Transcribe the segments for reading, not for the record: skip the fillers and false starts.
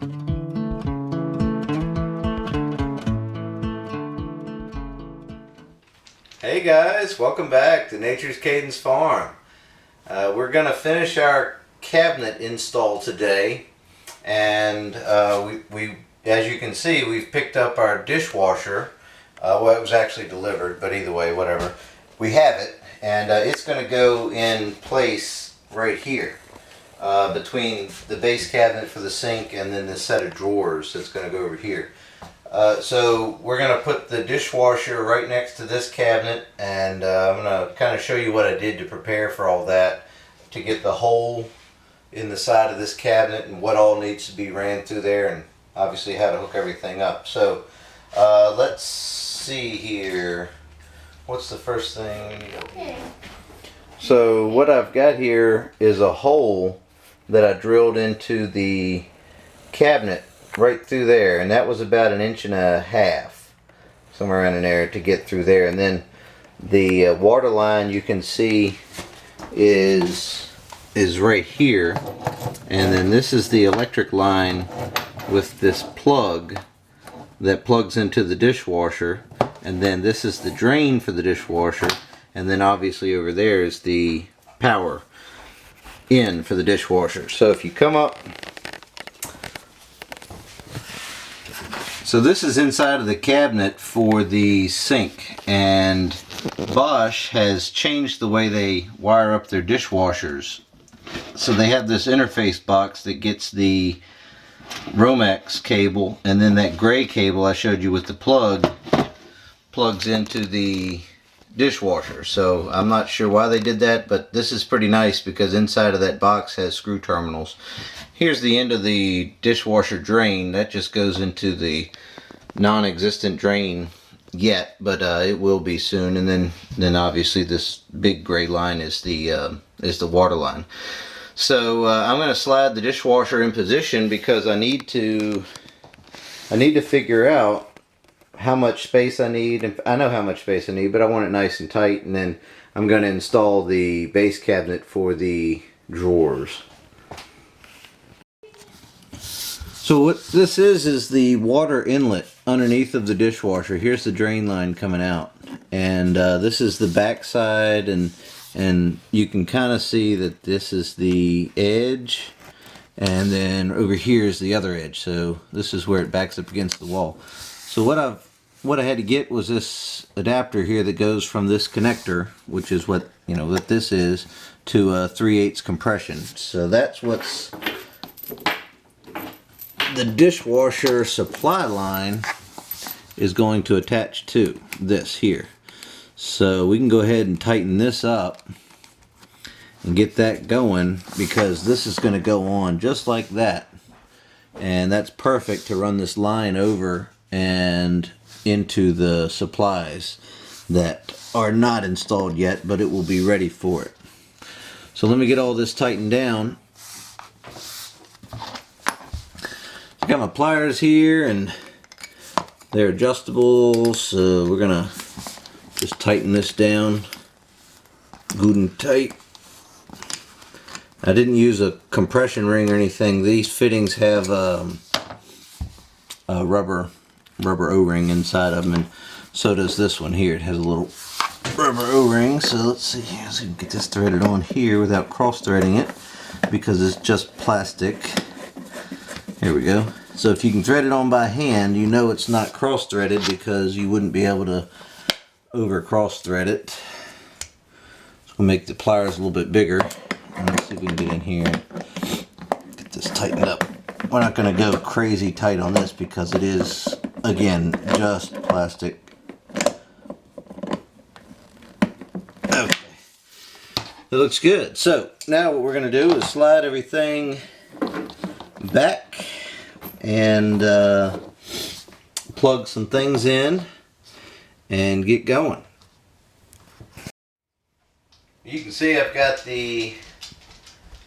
Hey guys, welcome back to Nature's Cadence Farm. We're going to finish our cabinet install today, and we, as you can see, we've picked up our dishwasher. Well, it was actually delivered, but either way, whatever. We have it, and it's going to go in place right here between the base cabinet for the sink and then the set of drawers that's going to go over here. So we're going to put the dishwasher right next to this cabinet, and I'm going to kind of show you what I did to prepare for all that, to get the hole in the side of this cabinet and what all needs to be ran through there, and obviously how to hook everything up. So let's see here. What's the first thing? Okay. So what I've got here is a hole that I drilled into the cabinet right through there, and that was about 1.5 inches, somewhere around in there, to get through there. And then the water line, you can see, is right here, and then this is the electric line with this plug that plugs into the dishwasher, and then this is the drain for the dishwasher, and then obviously over there is the power in for the dishwasher. So if you come up, so this is inside of the cabinet for the sink, and Bosch has changed the way they wire up their dishwashers. So they have this interface box that gets the Romex cable, and then that gray cable I showed you with the plug plugs into the dishwasher. So I'm not sure why they did that, but this is pretty nice because inside of that box has screw terminals. Here's the end of the dishwasher drain. That just goes into the non-existent drain yet, but it will be soon. And then obviously this big gray line is the water line. So I'm going to slide the dishwasher in position because I need to figure out how much space I need. And I know how much space I need, but I want it nice and tight. And then I'm going to install the base cabinet for the drawers. So what this is the water inlet underneath of the dishwasher. Here's the drain line coming out, and this is the back side, and you can kind of see that this is the edge, and then over here is the other edge. So this is where it backs up against the wall. So what I had to get was this adapter here that goes from this connector, which is what what this is, to a 3/8 compression. So that's what's the dishwasher supply line is going to attach to this here. So we can go ahead and tighten this up and get that going, because this is going to go on just like that, and that's perfect to run this line over and into the supplies that are not installed yet, but it will be ready for it. So let me get all this tightened down. I got my pliers here, and they're adjustable, so we're gonna just tighten this down good and tight. I didn't use a compression ring or anything. These fittings have a rubber O-ring inside of them, and so does this one here. It has a little rubber O-ring. So let's see if we can get this threaded on here without cross-threading it, because it's just plastic. Here we go. So if you can thread it on by hand, you know it's not cross-threaded, because you wouldn't be able to over cross-thread it. So we'll make the pliers a little bit bigger. And let's see if we can get in here and get this tightened up. We're not going to go crazy tight on this because it is, again, just plastic. Okay. It looks good. So now what we're going to do is slide everything back and plug some things in and get going. You can see I've got the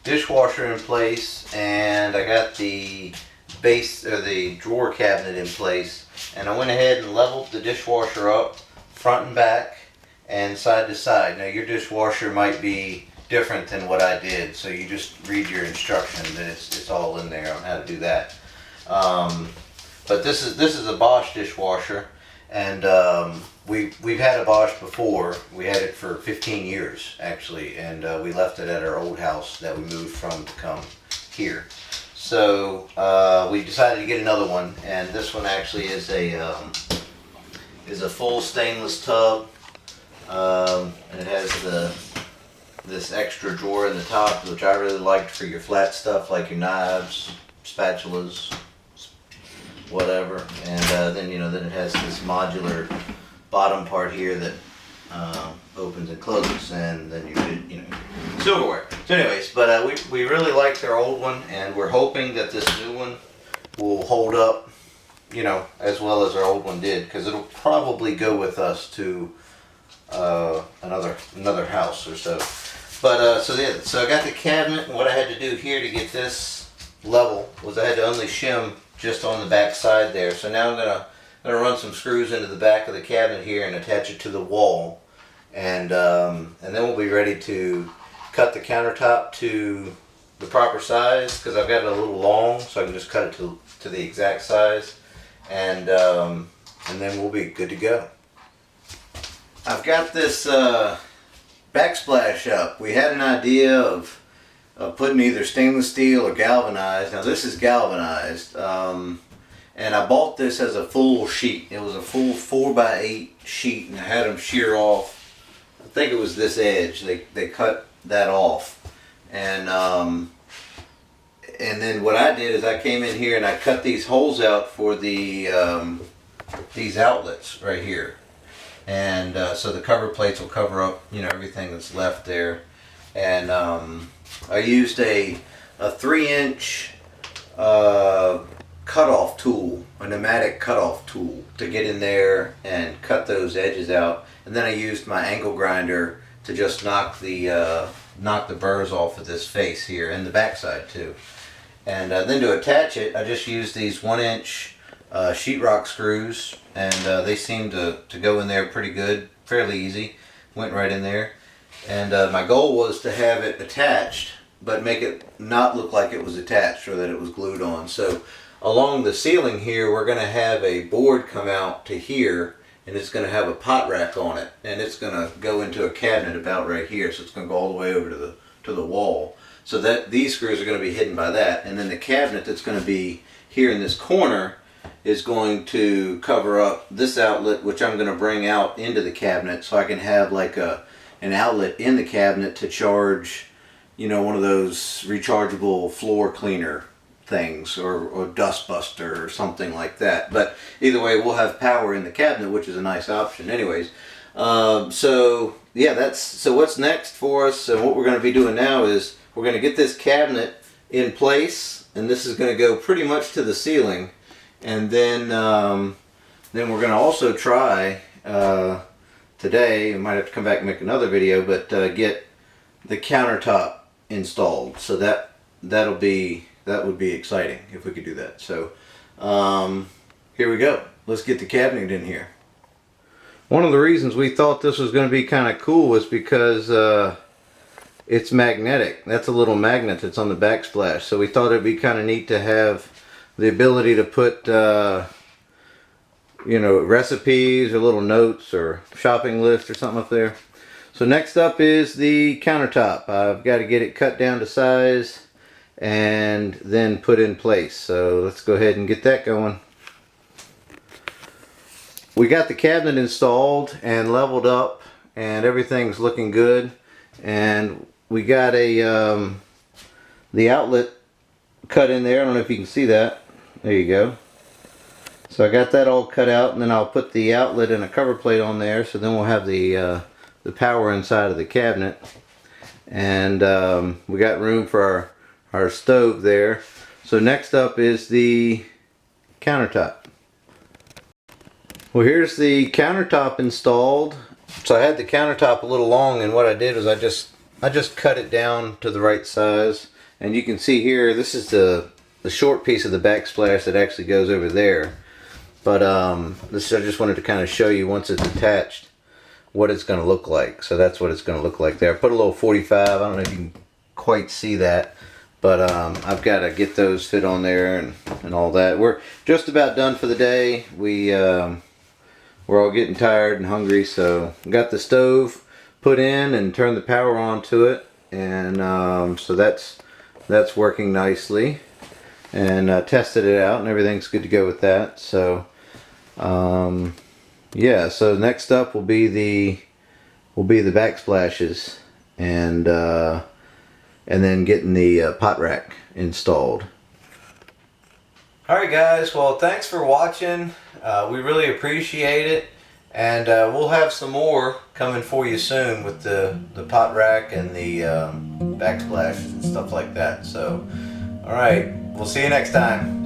dishwasher in place, and I got the base, or the drawer cabinet, in place, and I went ahead and leveled the dishwasher up front and back and side to side. Now your dishwasher might be different than what I did, so you just read your instructions and it's all in there on how to do that. But this is a Bosch dishwasher, and we've had a Bosch before. We had it for 15 years actually, and we left it at our old house that we moved from to come here. So we decided to get another one, and this one actually is a full stainless tub, and it has this extra drawer in the top, which I really liked for your flat stuff like your knives, spatulas, whatever. And then then it has this modular bottom part here that opens and closes, and then you silverware. So anyways, but we really liked our old one, and we're hoping that this new one will hold up, as well as our old one did, because it'll probably go with us to another house or so. But so I got the cabinet, and what I had to do here to get this level was I had to only shim just on the back side there. So now I'm gonna run some screws into the back of the cabinet here and attach it to the wall, and then we'll be ready to cut the countertop to the proper size, because I've got it a little long, so I can just cut it to the exact size, and then we'll be good to go. I've got this backsplash up. We had an idea of putting either stainless steel or galvanized. Now this is galvanized, and I bought this as a full sheet. It was a full 4x8 sheet, and I had them shear off. I think it was this edge. They cut that off, and then what I did is I came in here and I cut these holes out for the these outlets right here. And so the cover plates will cover up, everything that's left there. And I used a 3-inch cutoff tool, a pneumatic cutoff tool, to get in there and cut those edges out. And then I used my angle grinder to just knock the burrs off of this face here, and the backside too. And then to attach it, I just used these 1-inch sheetrock screws, and they seem to go in there pretty good, fairly easy. Went right in there, and my goal was to have it attached, but make it not look like it was attached or that it was glued on. So along the ceiling here, we're going to have a board come out to here, and it's going to have a pot rack on it, and it's going to go into a cabinet about right here. So it's going to go all the way over to the wall. So that these screws are going to be hidden by that, and then the cabinet that's going to be here in this corner is going to cover up this outlet, which I'm going to bring out into the cabinet, so I can have like an outlet in the cabinet to charge, one of those rechargeable floor cleaner things, or dust buster or something like that. But either way, we'll have power in the cabinet, which is a nice option. Anyways, so yeah, so what's next for us, and what we're going to be doing now is we're going to get this cabinet in place, and this is going to go pretty much to the ceiling. And then we're going to also try today, I might have to come back and make another video, but get the countertop installed. So that would be exciting if we could do that. So here we go. Let's get the cabinet in here. One of the reasons we thought this was going to be kind of cool was because it's magnetic. That's a little magnet that's on the backsplash. So we thought it'd be kind of neat to have the ability to put recipes or little notes or shopping list or something up there. So next up is the countertop. I've got to get it cut down to size and then put in place. So let's go ahead and get that going. We got the cabinet installed and leveled up, and everything's looking good. And we got the outlet cut in there. I don't know if you can see that. There you go. So I got that all cut out, and then I'll put the outlet and a cover plate on there, so then we'll have the power inside of the cabinet. And we got room for our stove there. So next up is the countertop. Well, here's the countertop installed. So I had the countertop a little long, and what I did was I just cut it down to the right size. And you can see here, this is the short piece of the backsplash that actually goes over there. But I just wanted to kind of show you, once it's attached, what it's going to look like. So that's what it's going to look like there. I put a little 45, I don't know if you can quite see that, But I've got to get those fit on there and all that. We're just about done for the day. We're all getting tired and hungry, so got the stove put in and turned the power on to it, and so that's working nicely, and tested it out and everything's good to go with that. So yeah, so next up will be the backsplashes, and then getting the pot rack installed. Alright guys, well thanks for watching. We really appreciate it, and we'll have some more coming for you soon with the pot rack and the backsplash and stuff like that. So alright, we'll see you next time.